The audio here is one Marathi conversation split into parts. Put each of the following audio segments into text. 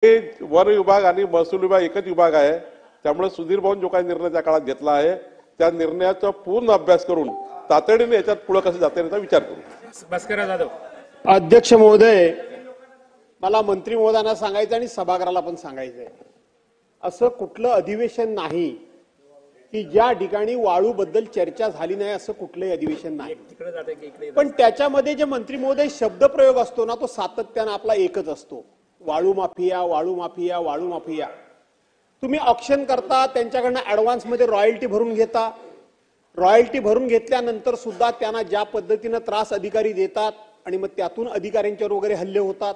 वन विभाग आणि महसूल विभाग एकच विभाग आहे, त्यामुळे सुधीर भाऊन जो काही निर्णय त्या काळात घेतला आहे त्या निर्णयाचा पूर्ण अभ्यास करून तातडीने याच्यात पुढे कसं जाता याचा विचार करू। भास्कर जाधव। अध्यक्ष महोदय, मला मंत्री महोदयांना सांगायचं आणि सभागृहाला पण सांगायचंय, असं कुठलं अधिवेशन नाही की ज्या ठिकाणी वाळूबद्दल चर्चा झाली नाही, असं कुठलंही अधिवेशन नाही। पण त्याच्यामध्ये जे मंत्री महोदय शब्दप्रयोग असतो ना, तो सातत्यानं आपला एकच असतो, वाळू माफिया, वाळू माफिया, वाळू माफिया। तुम्ही ऑक्शन करता, त्यांच्याकडनं ऍडव्हान्स मध्ये रॉयल्टी भरून घेता, रॉयल्टी भरून घेतल्यानंतर सुद्धा त्यांना ज्या पद्धतीनं त्रास अधिकारी देतात आणि मग त्यातून अधिकाऱ्यांच्यावर वगैरे हल्ले होतात।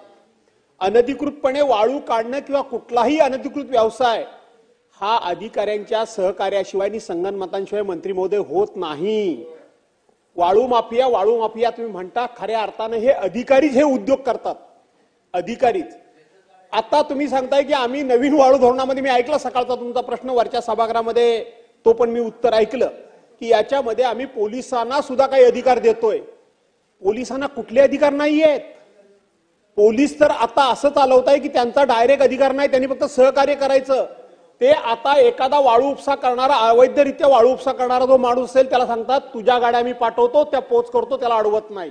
अनधिकृतपणे वाळू काढणं किंवा कुठलाही अनधिकृत व्यवसाय हा अधिकाऱ्यांच्या सहकार्याशिवाय आणि संगनमतांशिवाय मंत्री महोदय होत नाही। वाळू माफिया तुम्ही म्हणता, खऱ्या अर्थानं हे अधिकारीच हे उद्योग करतात, अधिकारीच। आता तुम्ही सांगताय की आम्ही नवीन वाळू धोरणामध्ये, मी ऐकलं सकाळचा तुमचा प्रश्न वरच्या सभागृहामध्ये, तो पण मी उत्तर ऐकलं की याच्यामध्ये आम्ही पोलिसांना सुद्धा काही अधिकार देतोय। पोलिसांना कुठले अधिकार नाही आहेत। पोलीस तर आता असं चालवताय की त्यांचा डायरेक्ट अधिकार नाही, त्यांनी फक्त सहकार्य करायचं। ते आता एखादा वाळू उपसा करणारा, अवैधरित्या वाळू उपसा करणारा जो माणूस असेल त्याला सांगतात तुझ्या गाड्या मी पाठवतो, त्या पोच करतो, त्याला अडवत नाही।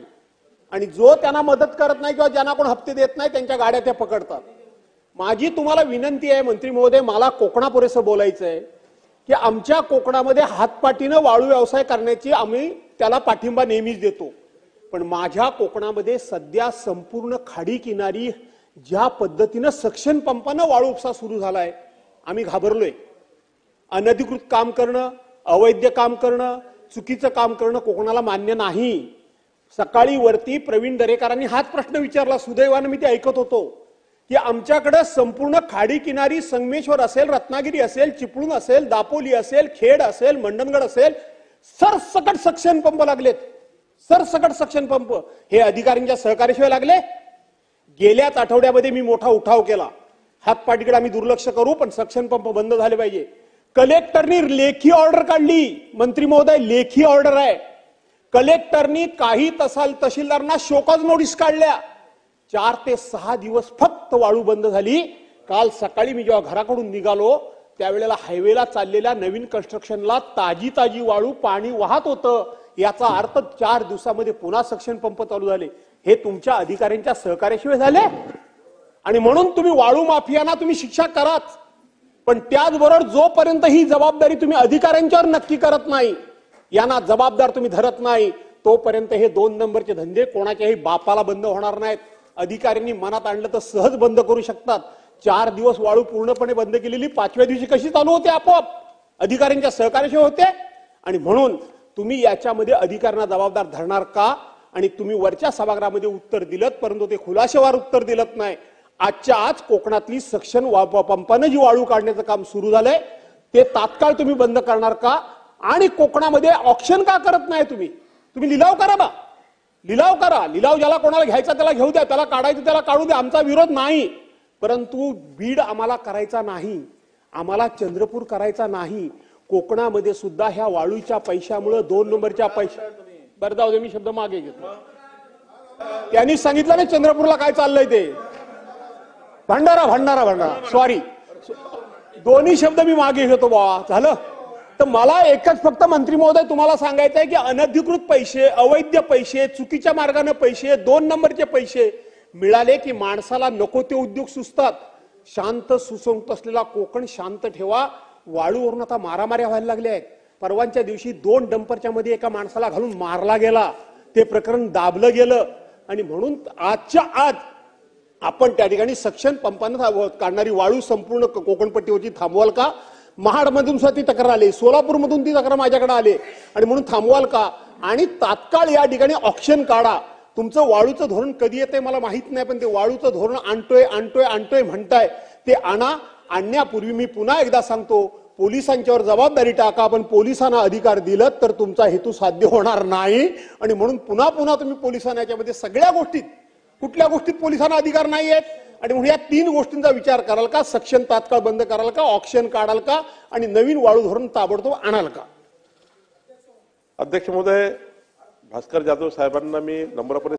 आणि जो त्यांना मदत करत नाही किंवा ज्यांना कोण हप्ते देत नाही त्यांच्या गाड्या त्या पकडतात। माझी तुम्हाला विनंती आहे मंत्री महोदय, मला कोकणापुरेसं बोलायचं आहे की आमच्या कोकणामध्ये हातपाटीनं वाळू व्यवसाय करण्याची आम्ही त्याला पाठिंबा नेहमीच देतो, पण माझ्या कोकणामध्ये सध्या संपूर्ण खाडी किनारी ज्या पद्धतीनं सक्शन पंपानं वाळू उपसा सुरू झालाय, आम्ही घाबरलोय। अनधिकृत काम करणं, अवैध काम करणं, चुकीचं काम करणं कोकणाला मान्य नाही। सकाळी वरती प्रवीण दरेकरांनी हाच प्रश्न विचारला, सुदैवानं मी ते ऐकत होतो की आमच्याकडे संपूर्ण खाडी किनारी, संगमेश्वर असेल, रत्नागिरी असेल, चिपळूण असेल, दापोली असेल, खेड असेल, मंडणगड असेल, सरसकट सक्शन पंप लागलेत, सरसकट सक्शन पंप। हे अधिकाऱ्यांच्या सहकार्याशिवाय लागले। गेल्याच आठवड्यामध्ये मी मोठा उठाव केला, हातपाटीकडे आम्ही दुर्लक्ष करू पण सक्शन पंप बंद झाले पाहिजे। कलेक्टरनी लेखी ऑर्डर काढली, मंत्री महोदय लेखी ऑर्डर आहे। कलेक्टरनी काही तहसीलदारांना शोकॉज नोटीस काढल्या, 4 ते 6 दिवस फक्त वाळू बंद झाली। काल सकाळी मी जेव्हा घराकडून निघालो त्यावेळेला हायवेला चाललेल्या नवीन कन्स्ट्रक्शनला ताजी वाळू पाणी वाहत होतं, याचा अर्थ 4 दिवसामध्ये पुन्हा सक्शन पंप चालू झाले। हे तुमच्या अधिकाऱ्यांच्या सहकार्याशिवाय झाले। आणि म्हणून तुम्ही वाळू माफियांना तुम्ही शिक्षा कराच, पण त्याचबरोबर जोपर्यंत ही जबाबदारी तुम्ही अधिकाऱ्यांच्यावर नक्की करत नाही, यांना जबाबदार तुम्ही धरत नाही, तोपर्यंत हे 2 नंबरचे धंदे कोणाच्याही बापाला बंद होणार नाहीत। अधिकाऱ्यांनी मनात आणलं तर सहज बंद करू शकतात। 4 दिवस वाळू पूर्णपणे बंद केलेली 5व्या दिवशी कशी चालू होते? आपोआप अधिकाऱ्यांच्या सहकार्याशिवाय होते। आणि म्हणून तुम्ही याच्यामध्ये अधिकाऱ्यांना जबाबदार धरणार का? आणि तुम्ही वरच्या सभागृहामध्ये उत्तर दिलं, परंतु ते खुलासेवार उत्तर दिलं नाही। आजच्या आज कोकणातली सक्शन पंपानं जी वाळू काढण्याचं काम सुरू झालंय ते तात्काळ तुम्ही बंद करणार का? आणि कोकणामध्ये ऑक्शन का करत नाही? तुम्ही लिलाव करा बा, लिलाव करा। लिलाव ज्याला कोणाला घ्यायचा त्याला घेऊ द्या, त्याला काढायचं त्याला काढू द्या, आमचा विरोध नाही। परंतु बीड आम्हाला करायचा नाही, आम्हाला चंद्रपूर करायचा नाही। कोकणामध्ये सुद्धा ह्या वाळूच्या पैशामुळे 2 नंबरच्या पैशा, बरं जाऊ दे, मी शब्द मागे घेतो। त्यांनी सांगितलं ना चंद्रपूरला काय चाललंय ते, भंडारा सॉरी, दोन्ही शब्द मी मागे घेतो बाबा, झालं। तर मला एकच फक्त मंत्री महोदय तुम्हाला सांगायचं आहे की अनधिकृत पैसे, अवैध पैसे, चुकीच्या मार्गाने पैसे, 2 नंबरचे पैसे मिळाले की माणसाला नको ते उद्योग सुचतात। शांत सुसंगत असलेला कोकण शांत ठेवा। वाळूवरून आता मारामाऱ्या व्हायला लागल्या आहेत। परवांच्या दिवशी 2 डंपरच्या मध्ये एका माणसाला घालून मारला गेला, ते प्रकरण दाबलं गेलं। आणि म्हणून आजच्या आज आपण त्या ठिकाणी सक्शन पंपानं काढणारी वाळू संपूर्ण कोकणपट्टीवरची थांबवाल का? महाडमधून सुद्धा ती तक्रार आली, सोलापूरमधून ती तक्रार माझ्याकडे आली, आणि म्हणून थांबवाल का? आणि तात्काळ या ठिकाणी ऑक्शन काढा। तुमचं वाळूचं धोरण कधी येते मला माहित नाही, पण ते वाळूचं धोरण आणतोय म्हणताय, ते आणा। आणण्यापूर्वी मी पुन्हा एकदा सांगतो, पोलिसांच्यावर जबाबदारी टाका, पण पोलिसांना अधिकार दिलं तर तुमचा हेतू साध्य होणार नाही। आणि म्हणून पुन्हा तुम्ही पोलिसांना याच्यामध्ये सगळ्या गोष्टीत, कुठल्या गोष्टीत पोलिसांना अधिकार नाही आहेत? आणि म्हणून या 3 गोष्टींचा विचार कराल का? सक्शन तात्काळ बंद कराल का? ऑक्शन काढाल का? आणि नवीन वाळू धोरण ताबडतोब आणाल का? अध्यक्ष महोदय, भास्कर जाधव साहेबांना मी नम्रपणे